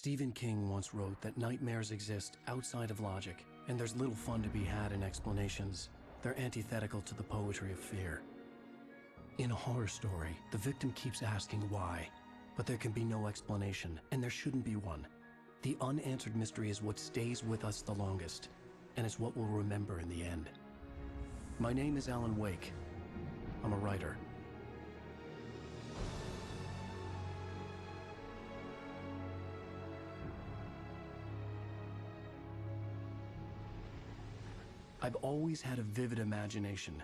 Stephen King once wrote that nightmares exist outside of logic, and there's little fun to be had in explanations. They're antithetical to the poetry of fear. In a horror story, the victim keeps asking why, but there can be no explanation, and there shouldn't be one. The unanswered mystery is what stays with us the longest, and it's what we'll remember in the end. My name is Alan Wake. I'm a writer. I've always had a vivid imagination,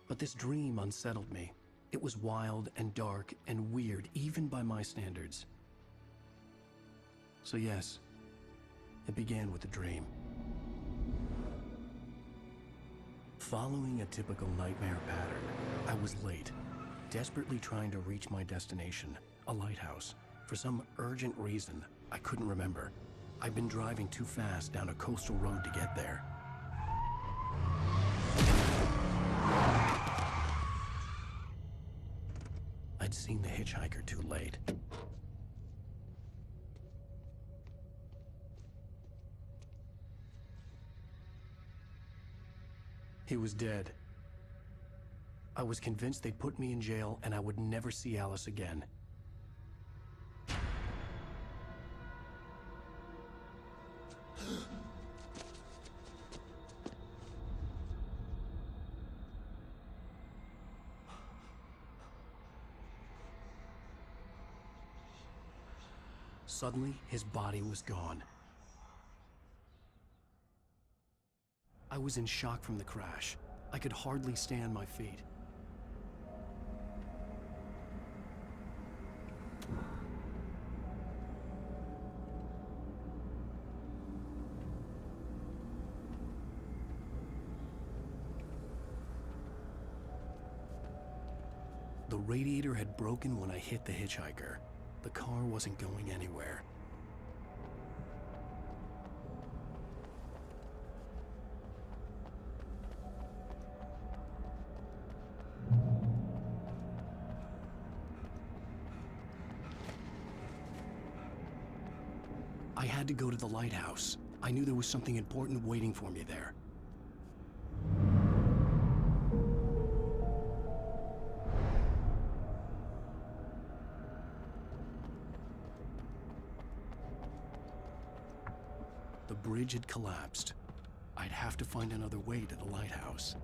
but this dream unsettled me. It was wild and dark and weird, even by my standards. So yes, it began with a dream. Following a typical nightmare pattern, I was late, desperately trying to reach my destination, a lighthouse. For some urgent reason, I couldn't remember. I'd been driving too fast down a coastal road to get there. I'd seen the hitchhiker too late. He was dead. I was convinced they'd put me in jail and I would never see Alice again. Suddenly, his body was gone. I was in shock from the crash. I could hardly stay on my feet. The radiator had broken when I hit the hitchhiker. The car wasn't going anywhere. I had to go to the lighthouse. I knew there was something important waiting for me there. The bridge had collapsed. I'd have to find another way to the lighthouse.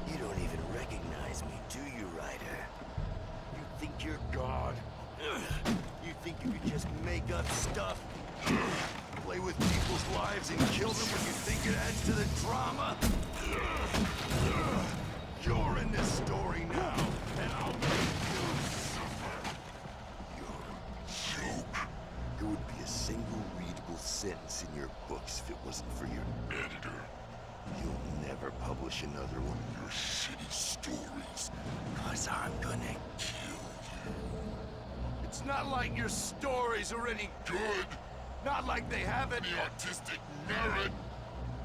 You don't even recognize me, do you, Ryder? You think you're God? You think you could just make up stuff? Play with people's lives and kill them when you think it adds to the drama? You're in this story now, and I'll make you suffer. You're a joke. It would be a single readable sentence in your books if it wasn't for your editor. You'll never publish another one of your shitty stories, 'cause I'm gonna kill you. It's not like your stories are any good. Not like they have any artistic merit.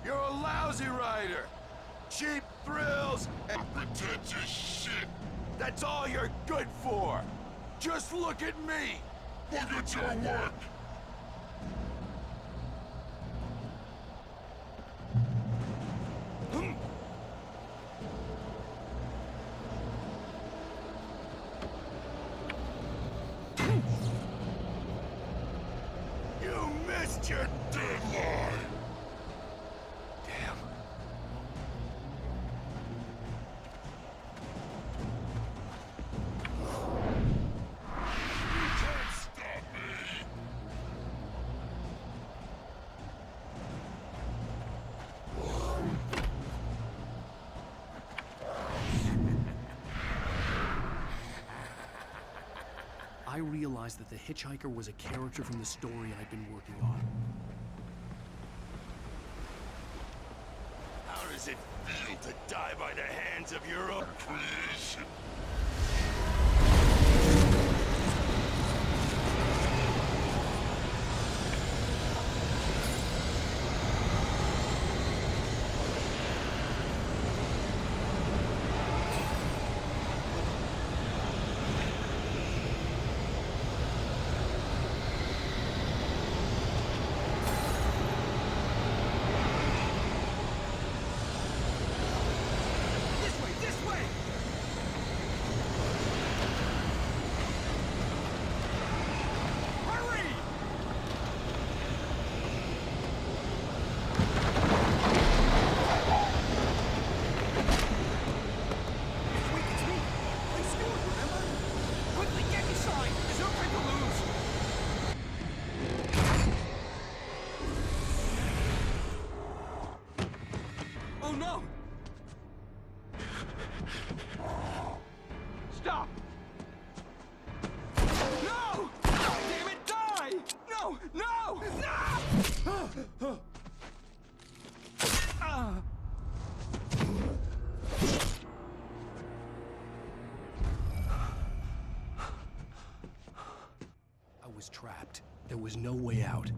You're a lousy writer. Cheap thrills and pretentious shit. That's all you're good for. Just look at me. Look at your work. You missed your deadline! Damn. You can't stop me! I realized that the hitchhiker was a character from the story I'd been working on. How does it feel to die by the hands of your own creation? was trapped. There was no way out.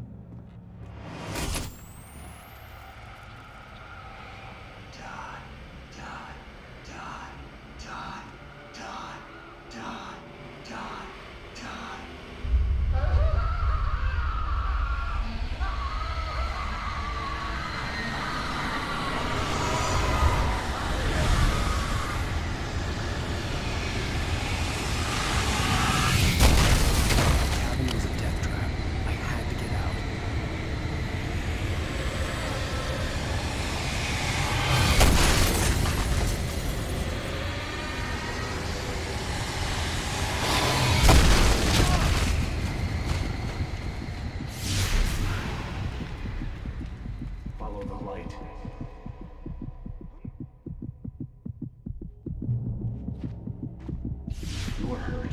You are hurt.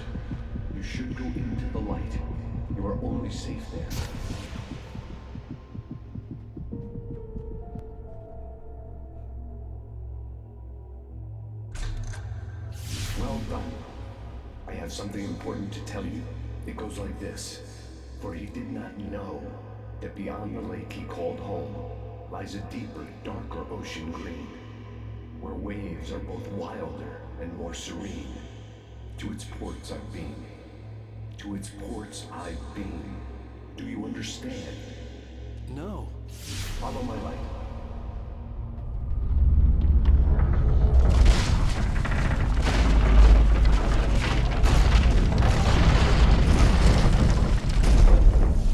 You should go into the light. You are only safe there. Well done. I have something important to tell you. It goes like this. For he did not know that beyond the lake he called home lies a deeper, darker ocean green, where waves are both wilder and more serene. To its ports I've been. To its ports I've been. Do you understand? No. Follow my light.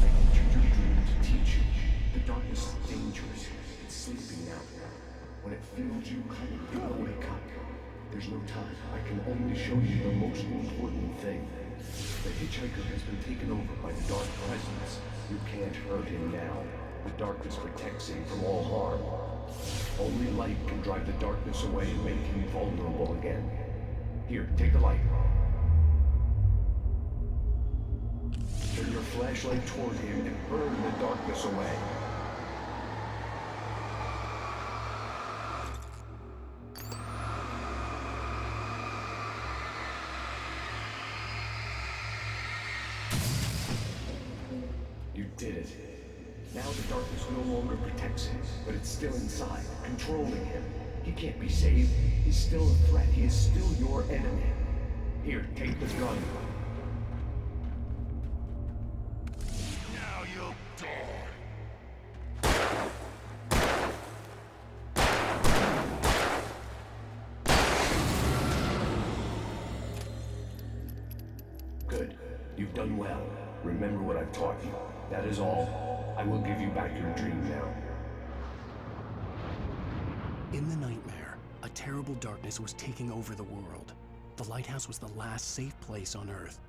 I entered your dream to teach you. The darkness is dangerous. It's sleeping now. When it feels you coming, you will wake up. There's no time. I can only show you the most important thing. The hitchhiker has been taken over by the dark presence. You can't hurt him now. The darkness protects him from all harm. Only light can drive the darkness away and make him vulnerable again. Here, take the light. Turn your flashlight toward him and burn the darkness away. You did it. Now the darkness no longer protects him, but it's still inside, controlling him. He can't be saved. He's still a threat. He is still your enemy. Here, take the gun. Now you'll die. Good. You've done well. Remember what I've taught you. That is all. I will give you back your dream now. In the nightmare, a terrible darkness was taking over the world. The lighthouse was the last safe place on Earth.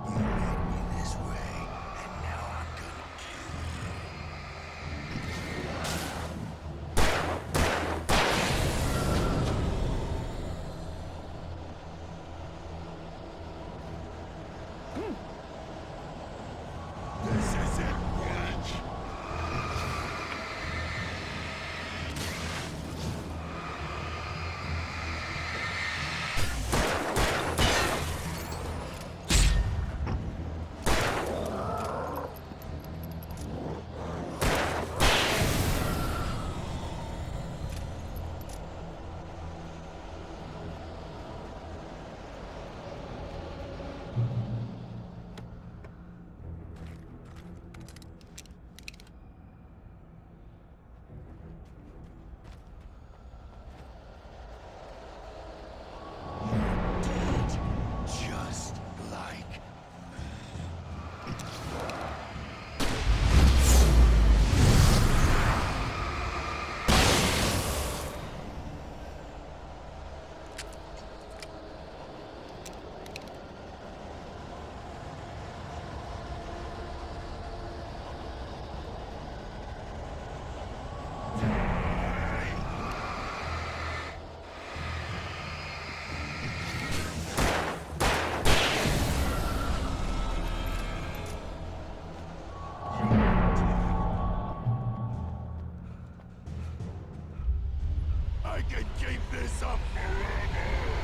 You led me this way, and now I'm gonna kill you. This is it, Watch. I can keep this up forever!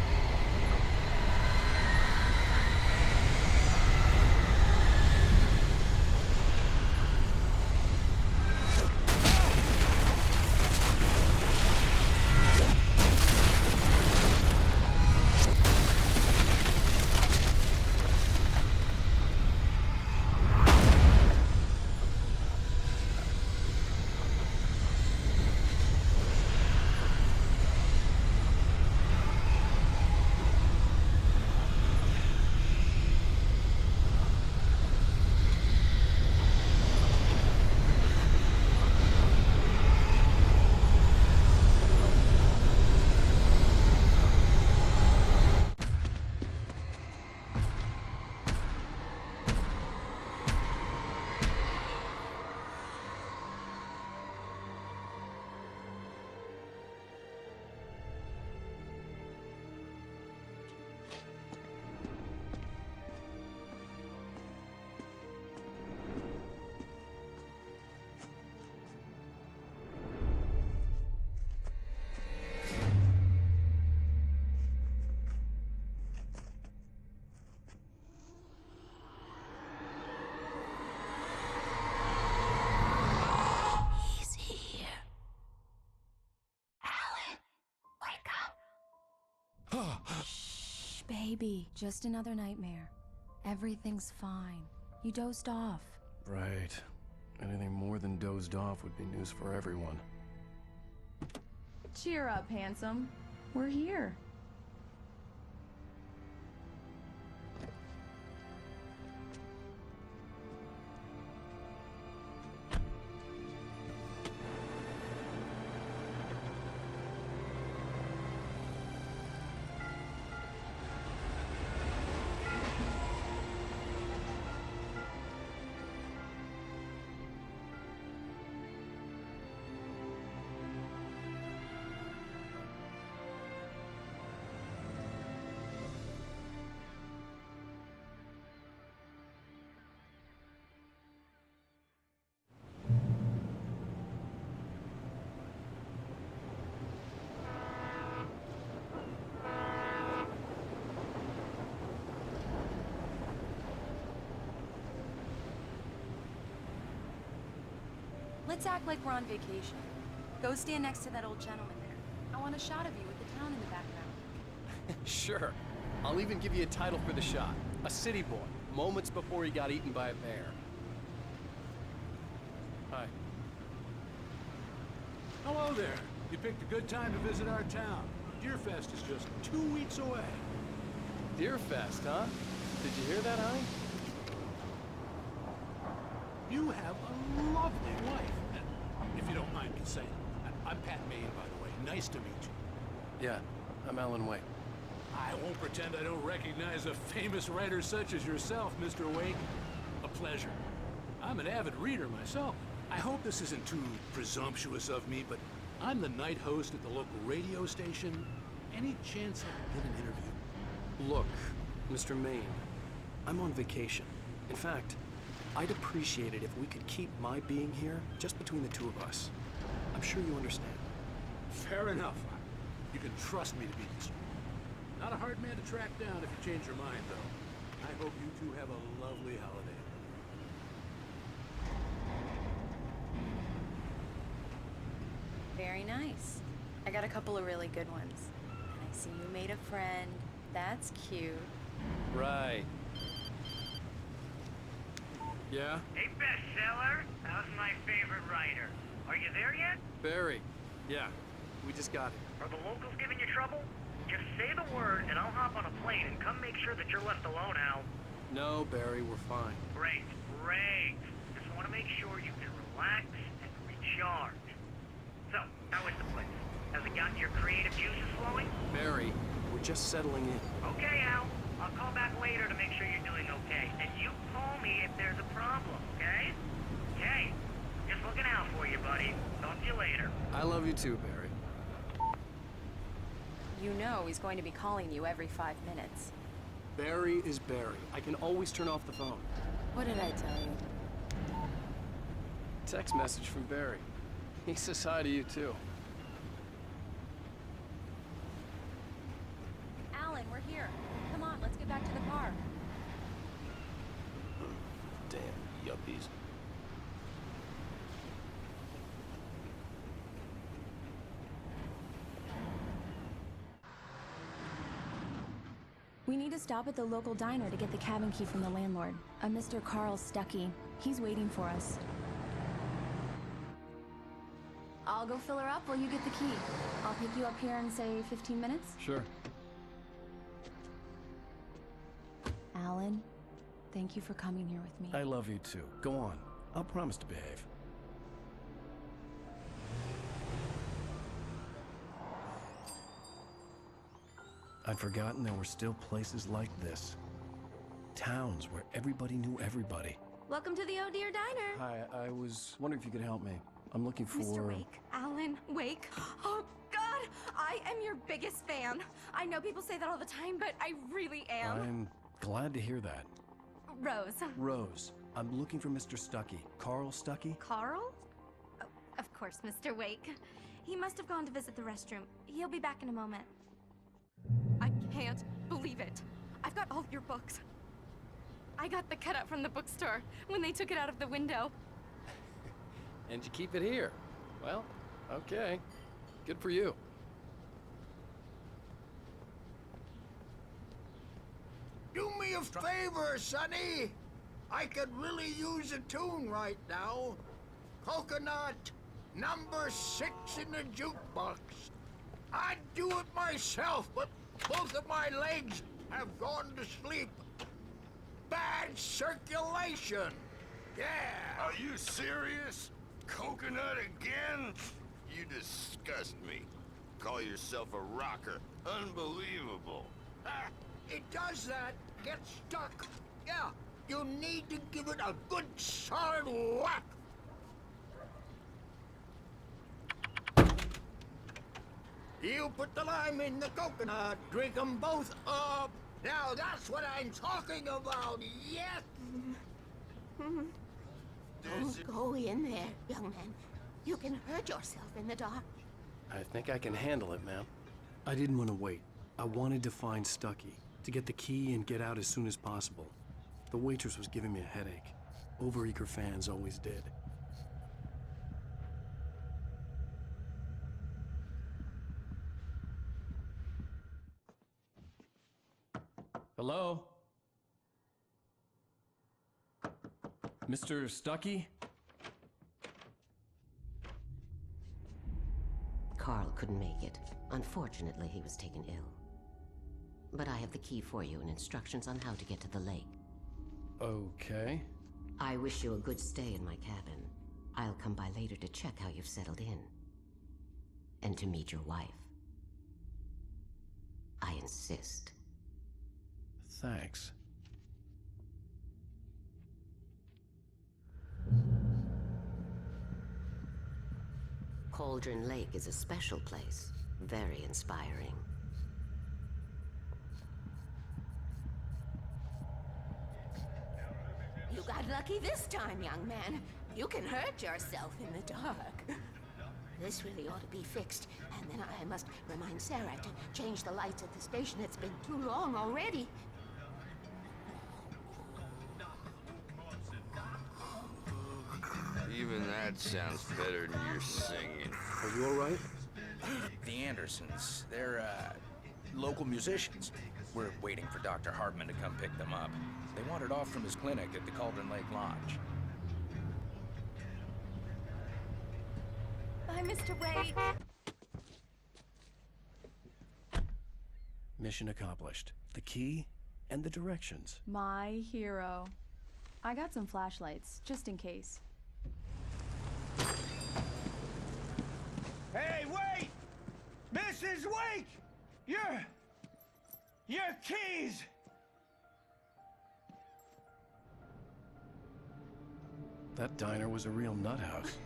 Shh, baby. Just another nightmare. Everything's fine. You dozed off. Right. Anything more than dozed off would be news for everyone. Cheer up, handsome. We're here. Let's act like we're on vacation. Go stand next to that old gentleman there. I want a shot of you with the town in the background. Sure. I'll even give you a title for the shot. A city boy, moments before he got eaten by a bear. Hi. Hello there. You picked a good time to visit our town. Deerfest is just 2 weeks away. Deerfest, huh? Did you hear that, honey? You have a lovely wife. And if you don't mind me saying, I'm Pat Maine, by the way. Nice to meet you. Yeah, I'm Alan Wake. I won't pretend I don't recognize a famous writer such as yourself, Mr. Wake. A pleasure. I'm an avid reader myself. I hope this isn't too presumptuous of me, but I'm the night host at the local radio station. Any chance I can get an interview? Look, Mr. Maine, I'm on vacation. In fact, I'd appreciate it if we could keep my being here just between the two of us. I'm sure you understand. Fair enough. You can trust me to be discreet. Not a hard man to track down if you change your mind, though. I hope you two have a lovely holiday. Very nice. I got a couple of really good ones. And I see you made a friend. That's cute. Right. Yeah? Hey, bestseller. How's my favorite writer? Are you there yet? Barry. Yeah. We just got it. Are the locals giving you trouble? Just say the word, and I'll hop on a plane and come make sure that you're left alone, Al. No, Barry, we're fine. Great, great. Just want to make sure you can relax and recharge. So, how is the place? Has it gotten your creative juices flowing? Barry, we're just settling in. Okay, Al. I'll call back later to make sure you're doing okay. And you call me if there's a problem, okay? Okay. Just looking out for you, buddy. Talk to you later. I love you too, Barry. You know he's going to be calling you every 5 minutes. Barry is Barry. I can always turn off the phone. What did I tell you? Text message from Barry. He says hi to you too. we're here. Come on, let's get back to the car. Damn yuppies. We need to stop at the local diner to get the cabin key from the landlord, a Mr. Carl Stuckey. He's waiting for us. I'll go fill her up while you get the key. I'll pick you up here in, say, 15 minutes? Sure. Alan, thank you for coming here with me. I love you too. Go on. I'll promise to behave. I'd forgotten there were still places like this. Towns where everybody knew everybody. Welcome to the Oh Dear Diner. Hi, I was wondering if you could help me. I'm looking for... Mr. Wake. Alan Wake. Oh, God! I am your biggest fan. I know people say that all the time, but I really am. I'm glad to hear that. Rose. Rose, I'm looking for Mr. Stuckey. Carl Stuckey? Carl? Oh, of course, Mr. Wake. He must have gone to visit the restroom. He'll be back in a moment. I can't believe it. I've got all of your books. I got the cutout from the bookstore when they took it out of the window. And you keep it here. Well, okay. Good for you. Do me a favor, Sonny. I could really use a tune right now. Coconut, number 6 in the jukebox. I'd do it myself, but both of my legs have gone to sleep. Bad circulation. Yeah. Are you serious? Coconut again? You disgust me. Call yourself a rocker. Unbelievable. Ah, it does that. Get stuck. Yeah, you need to give it a good solid whack. You put the lime in the coconut, drink them both up. Now that's what I'm talking about, yes? Don't go in there, young man. You can hurt yourself in the dark. I think I can handle it, ma'am. I didn't want to wait. I wanted to find Stuckey, to get the key and get out as soon as possible. The waitress was giving me a headache. Overeager fans always did. Hello? Mr. Stuckey? Carl couldn't make it. Unfortunately, he was taken ill. But I have the key for you and instructions on how to get to the lake. Okay. I wish you a good stay in my cabin. I'll come by later to check how you've settled in. And to meet your wife. I insist. Thanks. Cauldron Lake is a special place. Very inspiring. You got lucky this time, young man. You can hurt yourself in the dark. This really ought to be fixed. And then I must remind Sarah to change the lights at the station. It's been too long already. Even that sounds better than your singing. Are you all right? The Andersons, they're, local musicians. We're waiting for Dr. Hartman to come pick them up. They wandered off from his clinic at the Cauldron Lake Lodge. Bye, Mr. Wake. Mission accomplished. The key and the directions. My hero. I got some flashlights, just in case. Hey, wait! Mrs. Wake! Your keys! That diner was a real nut house.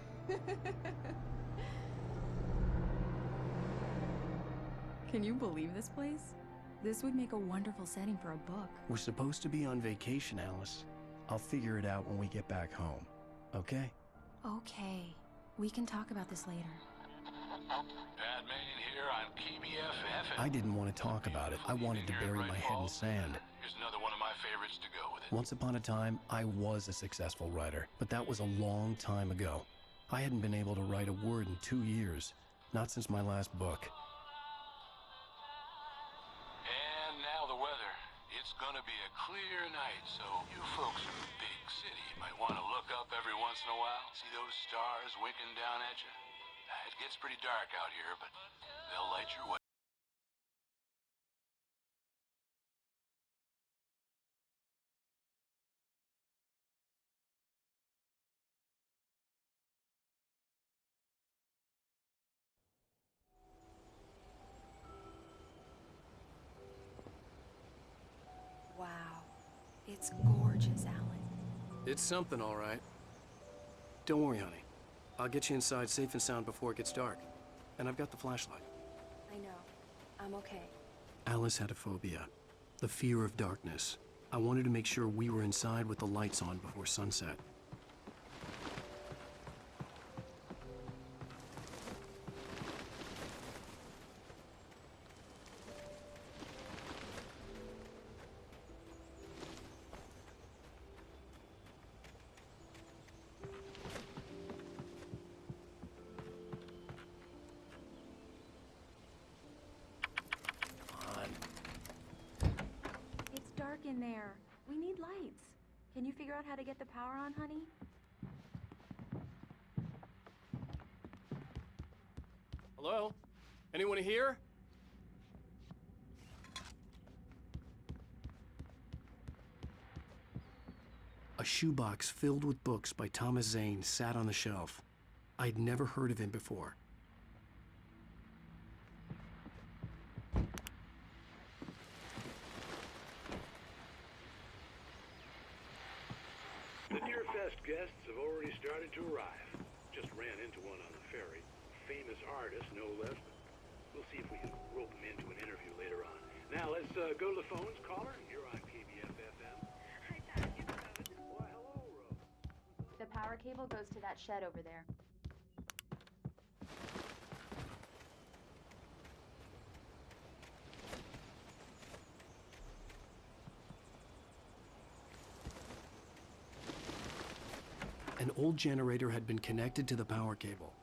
Can you believe this place? This would make a wonderful setting for a book. We're supposed to be on vacation, Alice. I'll figure it out when we get back home. Okay? Okay. We can talk about this later. Batman here on KBFF. I didn't want to talk about it. I wanted to bury my head in sand. Here's another one of my favorites to go with it. Once upon a time, I was a successful writer, but that was a long time ago. I hadn't been able to write a word in 2 years, not since my last book. And now the weather. It's gonna be a clear night, so you folks in the big city might want to look up every once in a while. See those stars winking down at you? It gets pretty dark out here, but they'll light your way. Wow. It's gorgeous, Alan. It's something, all right. Don't worry, honey. I'll get you inside safe and sound before it gets dark. And I've got the flashlight. I know. I'm okay. Alice had a phobia, the fear of darkness. I wanted to make sure we were inside with the lights on before sunset. It's dark in there. We need lights. Can you figure out how to get the power on, honey? Hello? Anyone here? A shoebox filled with books by Thomas Zane sat on the shelf. I'd never heard of him before. The Deerfest guests have already started to arrive. Just ran into one on the ferry. Famous artist, no less. We'll see if we can rope him into an interview later on. Now, let's go to the phones. Caller, you're on KBFFM. Why, hello, Rose. The power cable goes to that shed over there. An old generator had been connected to the power cable.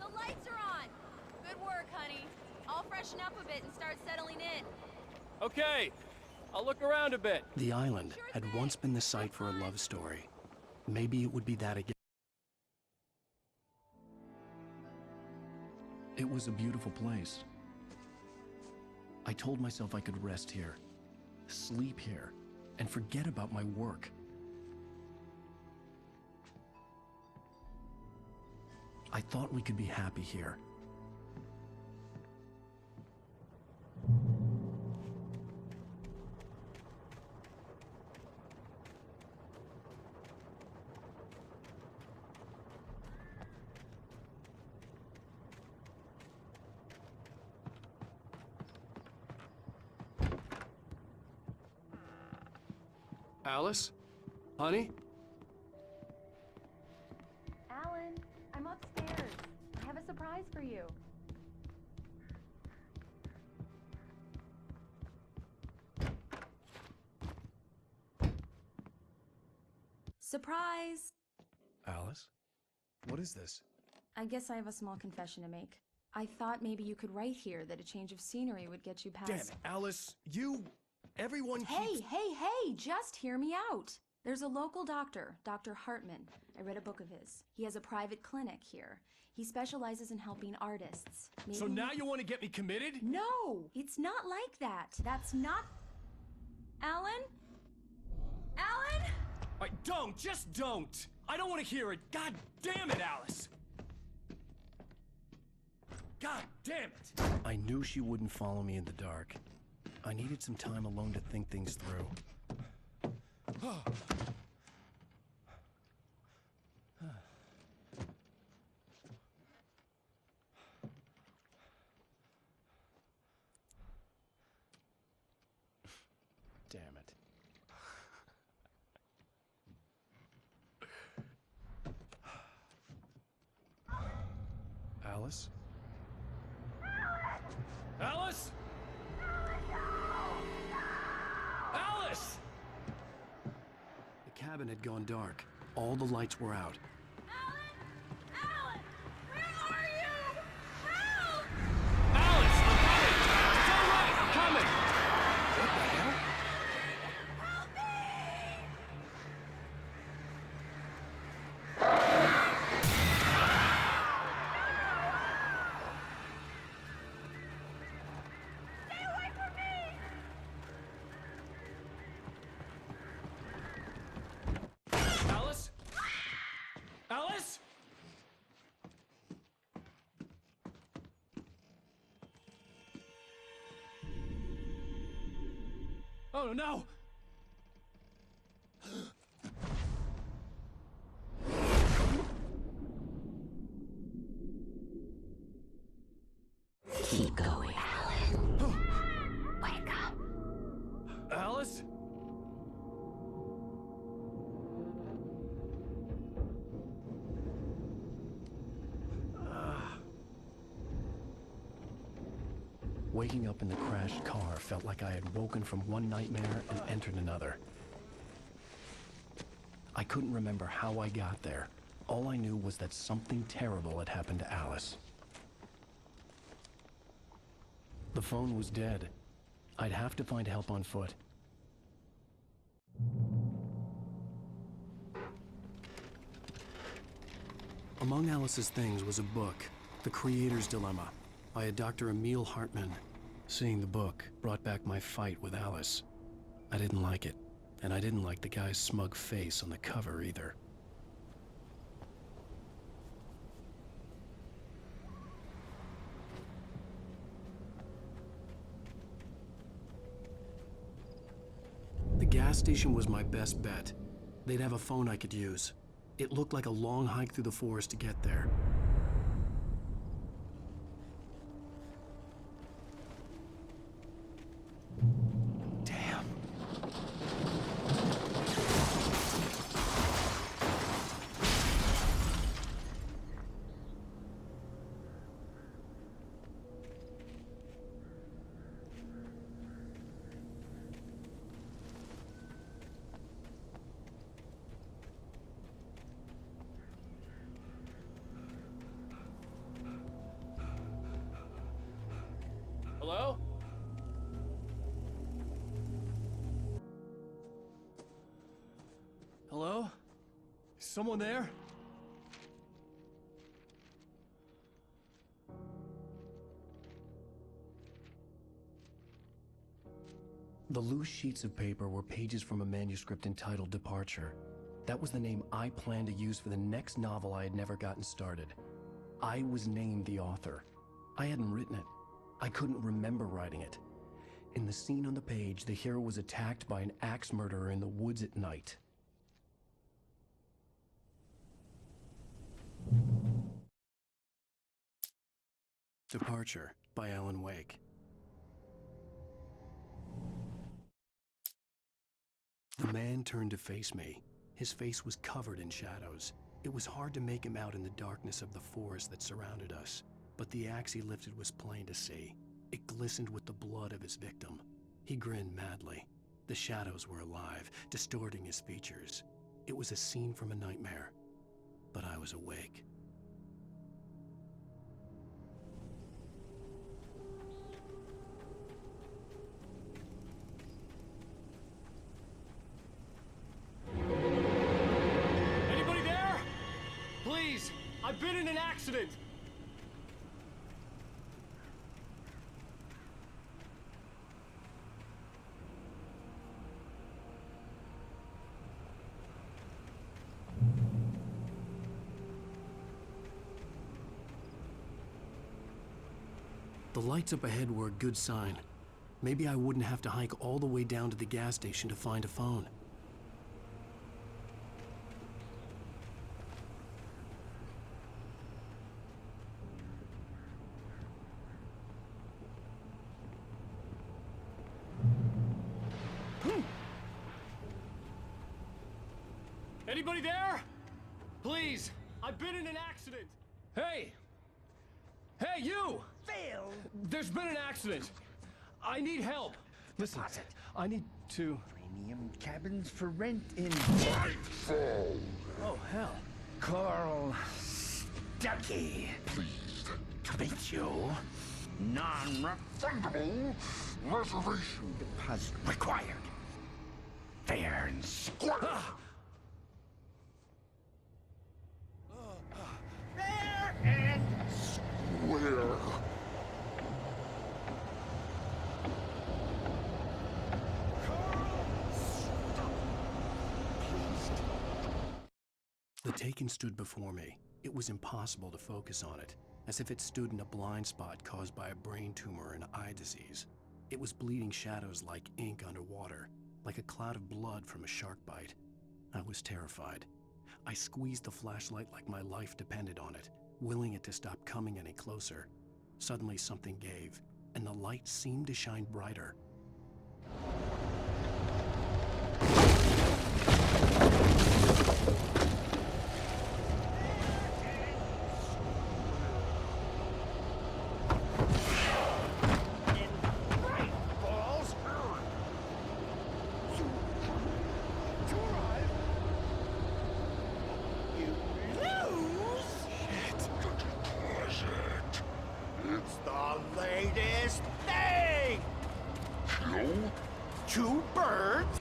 The lights are on! Good work, honey. I'll freshen up a bit and start settling in. Okay. I'll look around a bit. The island had once been the site for a love story. Maybe it would be that again. It was a beautiful place. I told myself I could rest here, sleep here, and forget about my work. I thought we could be happy here. Alice? Honey? Alan, I'm upstairs. I have a surprise for you. Surprise! Alice? What is this? I guess I have a small confession to make. I thought maybe you could write here that a change of scenery would get you past... Damn it, Alice! Everyone keeps... Hey, just hear me out. There's a local doctor, Dr. Hartman. I read a book of his. He has a private clinic here. He specializes in helping artists. Maybe So now you want to get me committed? No, it's not like that. That's not... Alan? Alan? Just don't! I don't want to hear it! God damn it, Alice! God damn it! I knew she wouldn't follow me in the dark. I needed some time alone to think things through. Alice? Alice? Alice! The cabin had gone dark. All the lights were out. Alice, I'm coming! It's all right, I'm coming! What the hell? Alice? Alice? Oh no! Keep going, Alan. Wake up. Alice? Waking up in the crashed car felt like I had woken from one nightmare and entered another. I couldn't remember how I got there. All I knew was that something terrible had happened to Alice. The phone was dead. I'd have to find help on foot. Among Alice's things was a book, The Creator's Dilemma, by a Dr. Emil Hartman. Seeing the book brought back my fight with Alice. I didn't like it, and I didn't like the guy's smug face on the cover either. The gas station was my best bet. They'd have a phone I could use. It looked like a long hike through the forest to get there. Damn. Hello? Hello? Is someone there? The loose sheets of paper were pages from a manuscript entitled Departure. That was the name I planned to use for the next novel I had never gotten started. I was named the author. I hadn't written it. I couldn't remember writing it. In the scene on the page, the hero was attacked by an axe murderer in the woods at night. Departure by Alan Wake. The man turned to face me. His face was covered in shadows. It was hard to make him out in the darkness of the forest that surrounded us, but the axe he lifted was plain to see. It glistened with the blood of his victim. He grinned madly. The shadows were alive, distorting his features. It was a scene from a nightmare, but I was awake. Anybody there? Please, I've been in an accident. The lights up ahead were a good sign. Maybe I wouldn't have to hike all the way down to the gas station to find a phone. Anybody there? Please, I've been in an accident. Hey, Hey, you! Phil! There's been an accident. I need help. Listen, I need to... Premium cabins for rent in... Oh, hell. Carl Stucky. Pleased to meet you. Non-refundable reservation deposit required. Fair and square. Fair and square. The Taken stood before me. It was impossible to focus on it, as if it stood in a blind spot caused by a brain tumor and eye disease. It was bleeding shadows like ink underwater, like a cloud of blood from a shark bite. I was terrified. I squeezed the flashlight like my life depended on it, willing it to stop coming any closer. Suddenly something gave, and the light seemed to shine brighter. It's the latest thing! Kill? Two birds?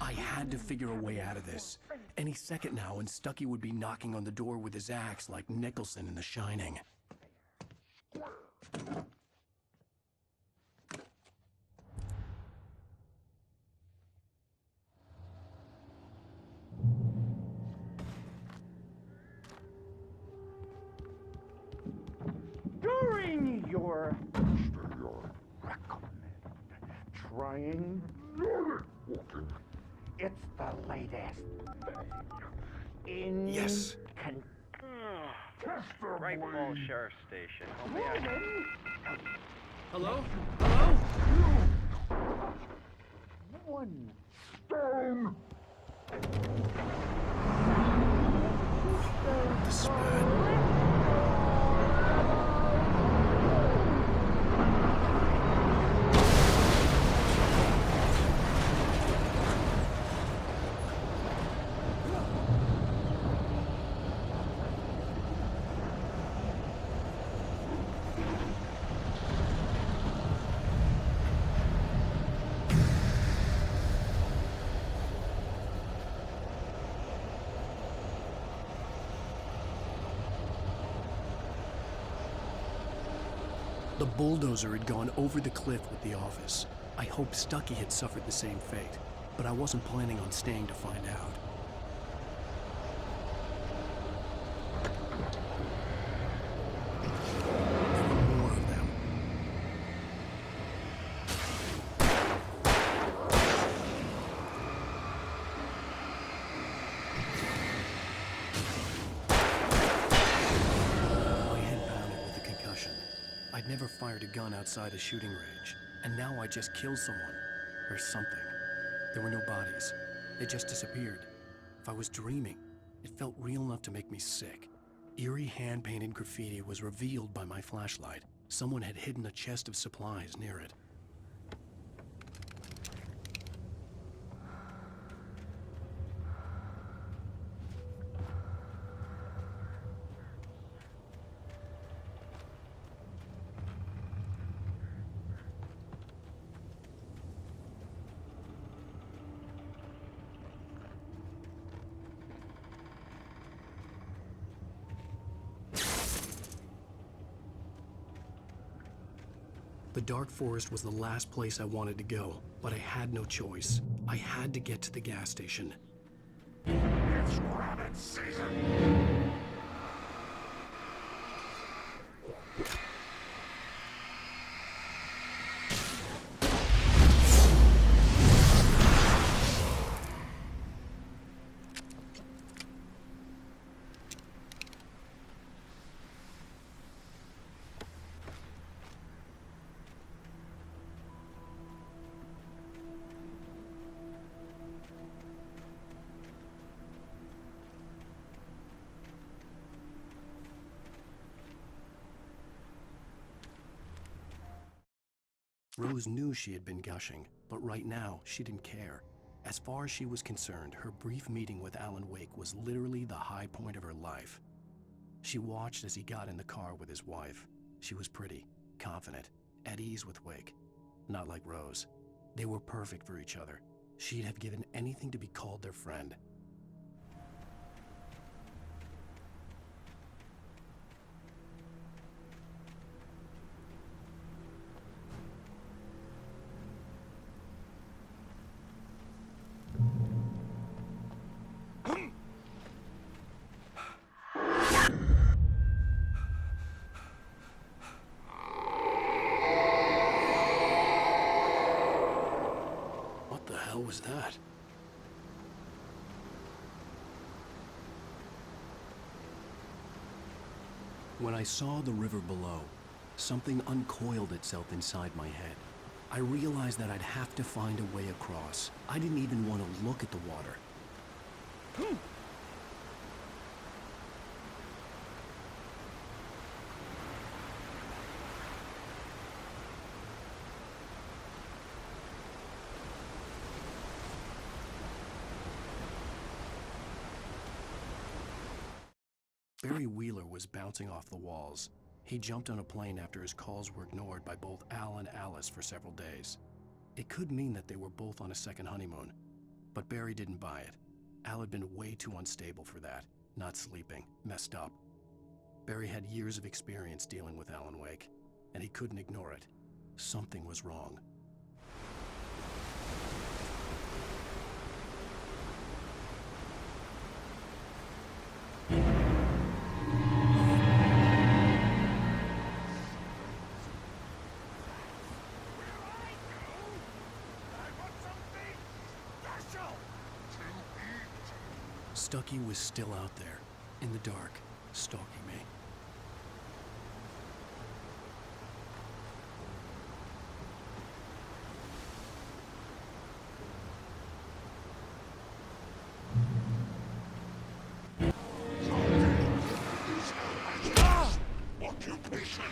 I had to figure a way out of this. Any second now, and Stucky would be knocking on the door with his axe like Nicholson in The Shining. During your recommend trying it's the latest thing in Yes. Right Falls Sheriff Station. Hello? Hello? One stone. The spurt. The bulldozer had gone over the cliff with the office. I hoped Stucky had suffered the same fate, but I wasn't planning on staying to find out. There were more of them. My head pounded with the concussion. I'd never fired a gun outside a shooting range, and now I just killed someone. Or something. There were no bodies. They just disappeared. If I was dreaming, it felt real enough to make me sick. Eerie hand-painted graffiti was revealed by my flashlight. Someone had hidden a chest of supplies near it. The dark forest was the last place I wanted to go, but I had no choice. I had to get to the gas station. It's rabbit season. Rose knew she had been gushing, but right now she didn't care. As far as she was concerned, her brief meeting with Alan Wake was literally the high point of her life. She watched as he got in the car with his wife. She was pretty, confident, at ease with Wake. Not like Rose. They were perfect for each other. She'd have given anything to be called their friend. What the hell was that? When I saw the river below, something uncoiled itself inside my head. I realized that I'd have to find a way across. I didn't even want to look at the water. Barry Wheeler was bouncing off the walls. He jumped on a plane after his calls were ignored by both Al and Alice for several days. It could mean that they were both on a second honeymoon, but Barry didn't buy it. Al had been way too unstable for that, not sleeping, messed up. Barry had years of experience dealing with Alan Wake, and he couldn't ignore it. Something was wrong. Stucky was still out there, in the dark, stalking me. Occupation!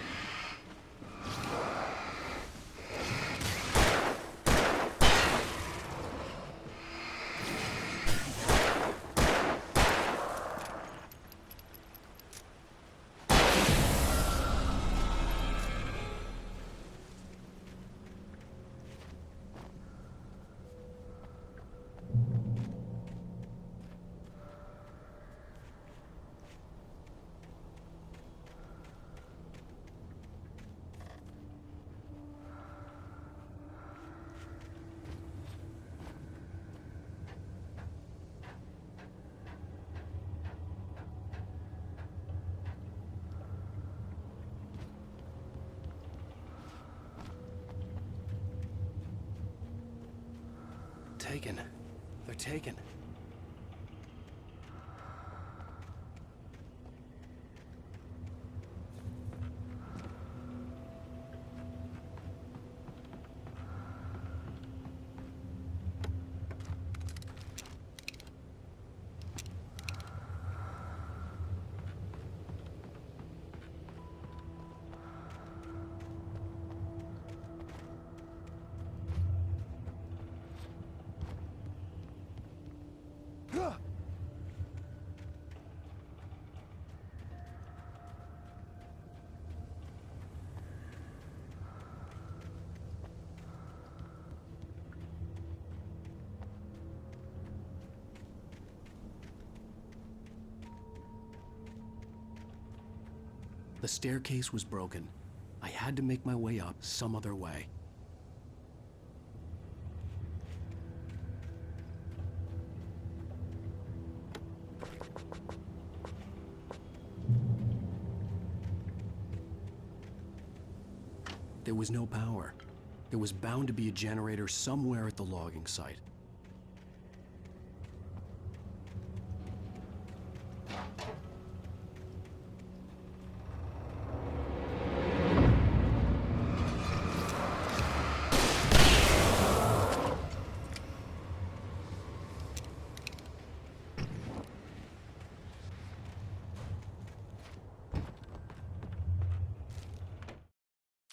Taken. They're taken. The staircase was broken. I had to make my way up some other way. There was no power. There was bound to be a generator somewhere at the logging site.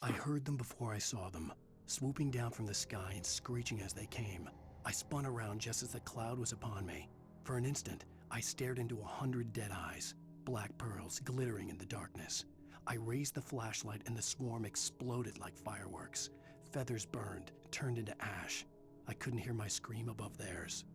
I heard them before I saw them. swooping down from the sky and screeching as they came. I spun around just as the cloud was upon me. For an instant, I stared into 100 dead eyes, black pearls glittering in the darkness. I raised the flashlight and the swarm exploded like fireworks. Feathers burned, turned into ash. I couldn't hear my scream above theirs.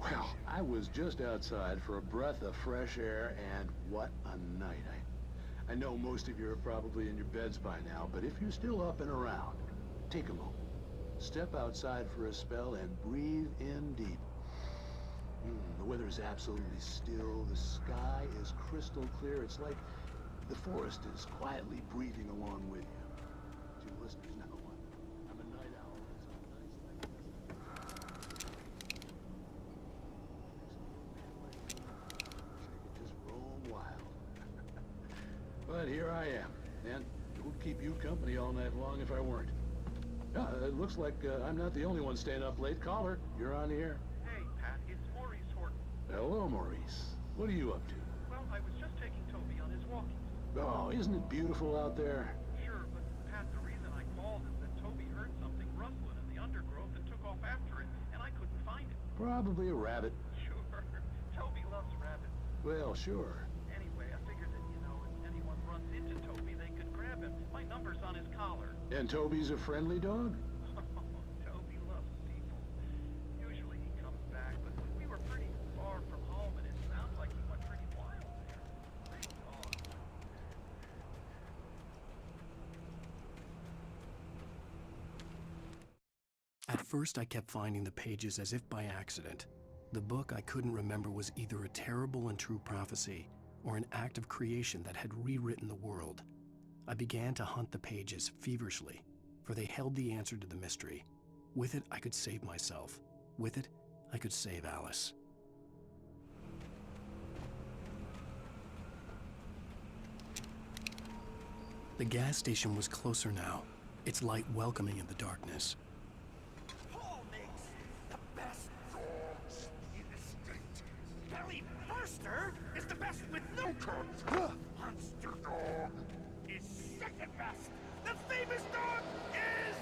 Well, I was just outside for a breath of fresh air, and what a night. I know most of you are probably in your beds by now, but if you're still up and around, take a moment. Step outside for a spell and breathe in deep. The weather is absolutely still. The sky is crystal clear. It's like the forest is quietly breathing along with you. To you listeners, number one, I'm a night owl. Just roam wild. But here I am, and it would keep you company all night long if I weren't. It looks like I'm not the only one staying up late. Caller, you're on the air. Hey, Pat, it's Maurice Horton. Hello, Maurice. What are you up to? Well, I was just taking Toby on his walking. Oh, isn't it beautiful out there? Sure, but Pat, the reason I called is that Toby heard something rustling in the undergrowth and took off after it, and I couldn't find it. Probably a rabbit. Sure. Toby loves rabbits. Well, sure. Anyway, I figured that, if anyone runs into Toby, they could grab him. My number's on his collar. And Toby's a friendly dog? Toby loves people. Usually he comes back, but we were pretty far from home, and it sounds like he went pretty wild there. Big dog. At first, I kept finding the pages as if by accident. The book I couldn't remember was either a terrible and true prophecy or an act of creation that had rewritten the world. I began to hunt the pages feverishly, for they held the answer to the mystery. With it, I could save myself. With it, I could save Alice. The gas station was closer now, its light welcoming in the darkness. Paul makes the best dogs in the state. Belly Burster is the best with no cuts. Monster Dog is second best. The famous dog is...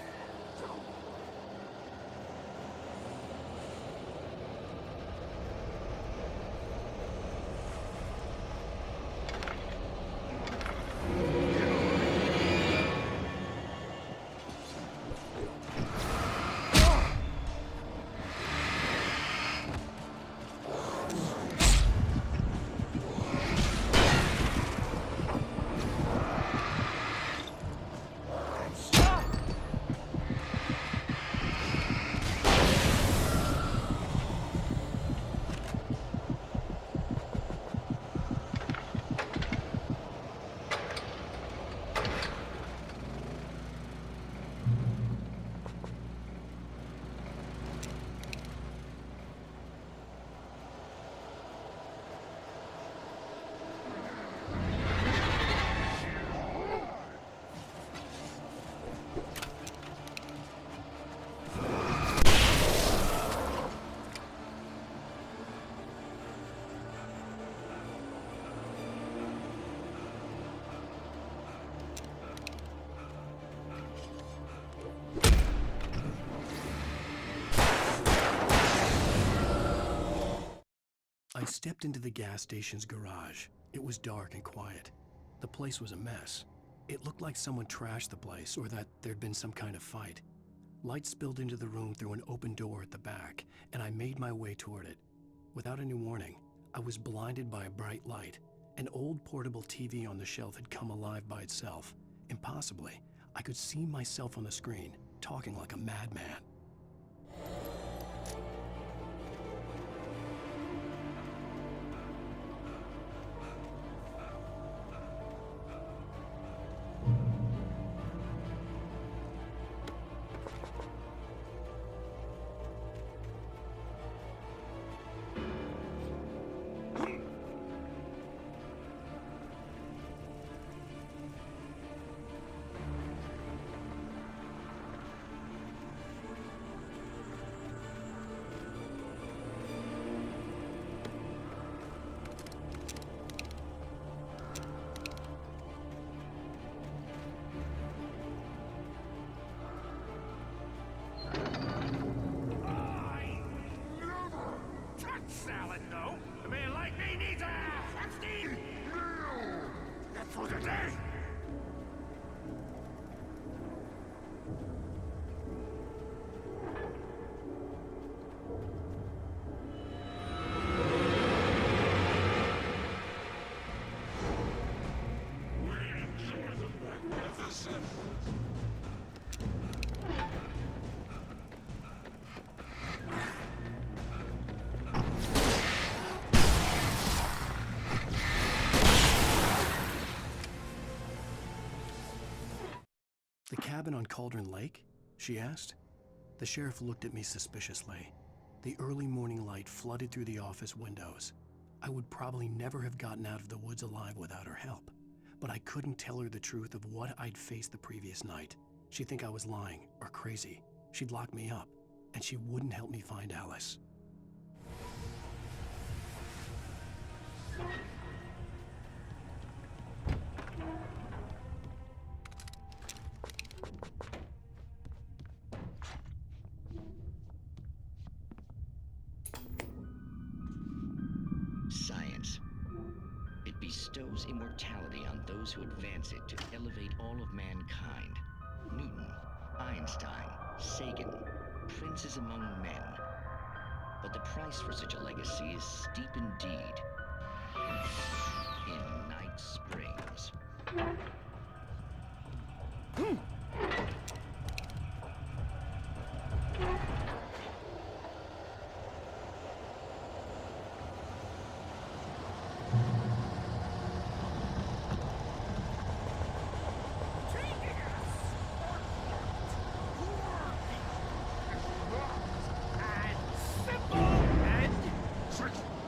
stepped into the gas station's garage. It was dark and quiet. The place was a mess. It looked like someone trashed the place or that there'd been some kind of fight. Light spilled into the room through an open door at the back, and I made my way toward it. Without any warning, I was blinded by a bright light. An old portable TV on the shelf had come alive by itself. Impossibly, I could see myself on the screen, talking like a madman. Salad, no. A man like me needs a Epstein. That's for the day. The cabin on Cauldron Lake? She asked. The sheriff looked at me suspiciously. The early morning light flooded through the office windows. I would probably never have gotten out of the woods alive without her help, but I couldn't tell her the truth of what I'd faced the previous night. She'd think I was lying or crazy. She'd lock me up, and she wouldn't help me find Alice. Science. It bestows immortality on those who advance it to elevate all of mankind. Newton, Einstein, Sagan, princes among men. But the price for such a legacy is steep indeed. In Night Springs.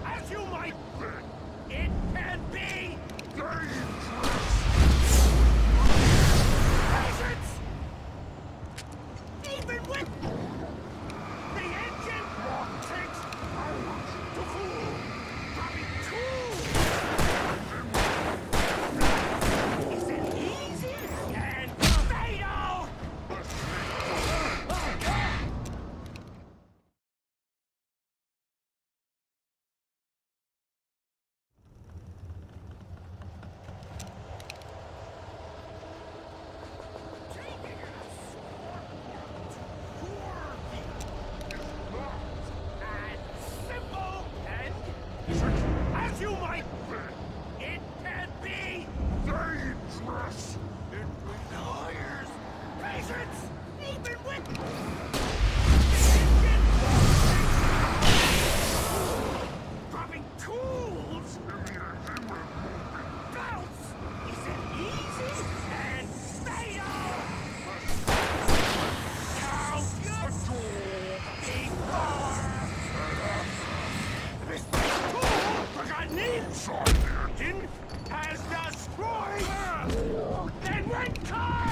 As you might think, it can be patience! Even with the engine takes to cool, probably cool. Is it easy and fatal? As you might think, it can be dangerous. It requires patience, even with the engine dropping tools. Bounce! Is it easy and fatal? Count your before this tool forgotten inside the engine has destroyed her. Then rent car!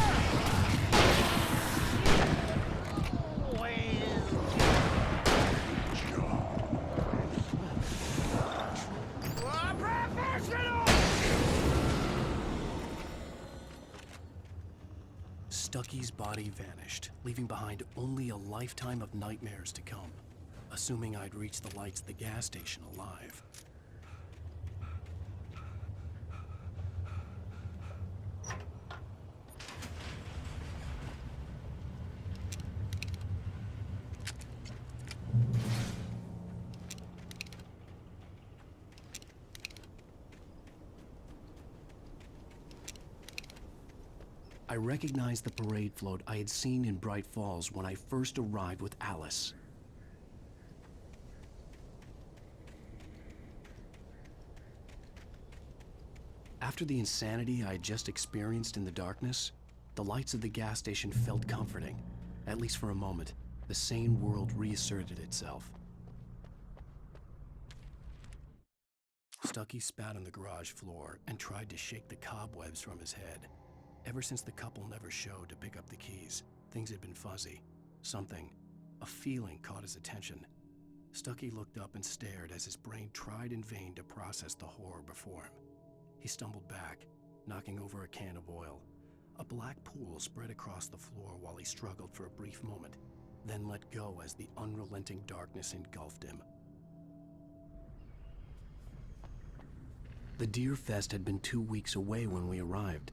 Professional! Stucky's body vanished, leaving behind only a lifetime of nightmares to come. Assuming I'd reached the lights at the gas station alive. I recognized the parade float I had seen in Bright Falls when I first arrived with Alice. After the insanity I had just experienced in the darkness, the lights of the gas station felt comforting. At least for a moment, the sane world reasserted itself. Stucky spat on the garage floor and tried to shake the cobwebs from his head. Ever since the couple never showed to pick up the keys, things had been fuzzy. Something, a feeling caught his attention. Stucky looked up and stared as his brain tried in vain to process the horror before him. He stumbled back, knocking over a can of oil. A black pool spread across the floor while he struggled for a brief moment, then let go as the unrelenting darkness engulfed him. The Deer Fest had been 2 weeks away when we arrived.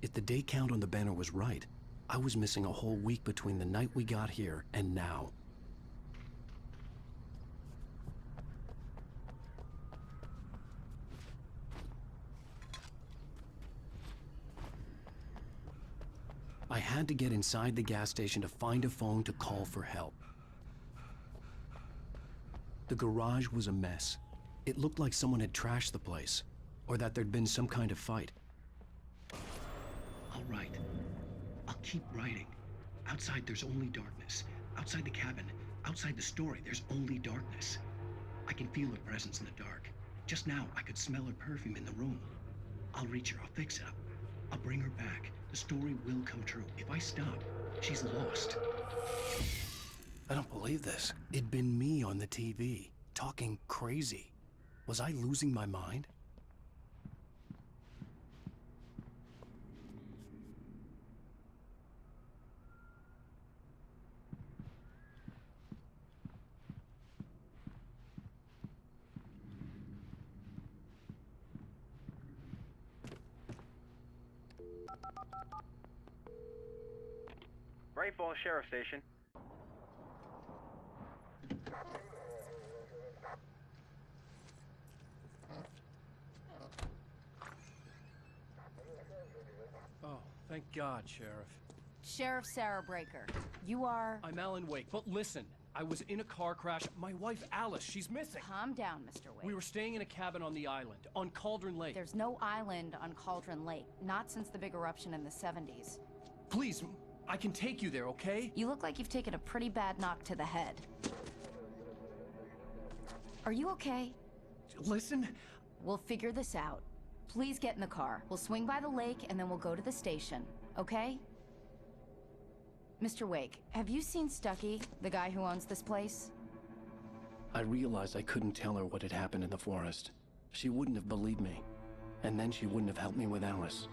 If the day count on the banner was right, I was missing a whole week between the night we got here and now. I had to get inside the gas station to find a phone to call for help. The garage was a mess. It looked like someone had trashed the place, or that there'd been some kind of fight. I'll write. I'll keep writing. Outside, there's only darkness. Outside the cabin, outside the story, there's only darkness. I can feel her presence in the dark. Just now, I could smell her perfume in the room. I'll reach her. I'll fix it. I'll bring her back. The story will come true. If I stop, she's lost. I don't believe this. It'd been me on the TV, talking crazy. Was I losing my mind? Bright Falls Sheriff Station. Oh, thank God, Sheriff. Sheriff Sarah Breaker. You are... I'm Alan Wake, but listen. I was in a car crash. My wife, Alice, she's missing. Calm down, Mr. Wake. We were staying in a cabin on the island, on Cauldron Lake. There's no island on Cauldron Lake. Not since the big eruption in the 70s. Please, I can take you there, okay? You look like you've taken a pretty bad knock to the head. Are you okay? Listen. We'll figure this out. Please get in the car. We'll swing by the lake and then we'll go to the station, okay? Mr. Wake, have you seen Stucky, the guy who owns this place? I realized I couldn't tell her what had happened in the forest. She wouldn't have believed me. And then she wouldn't have helped me with Alice.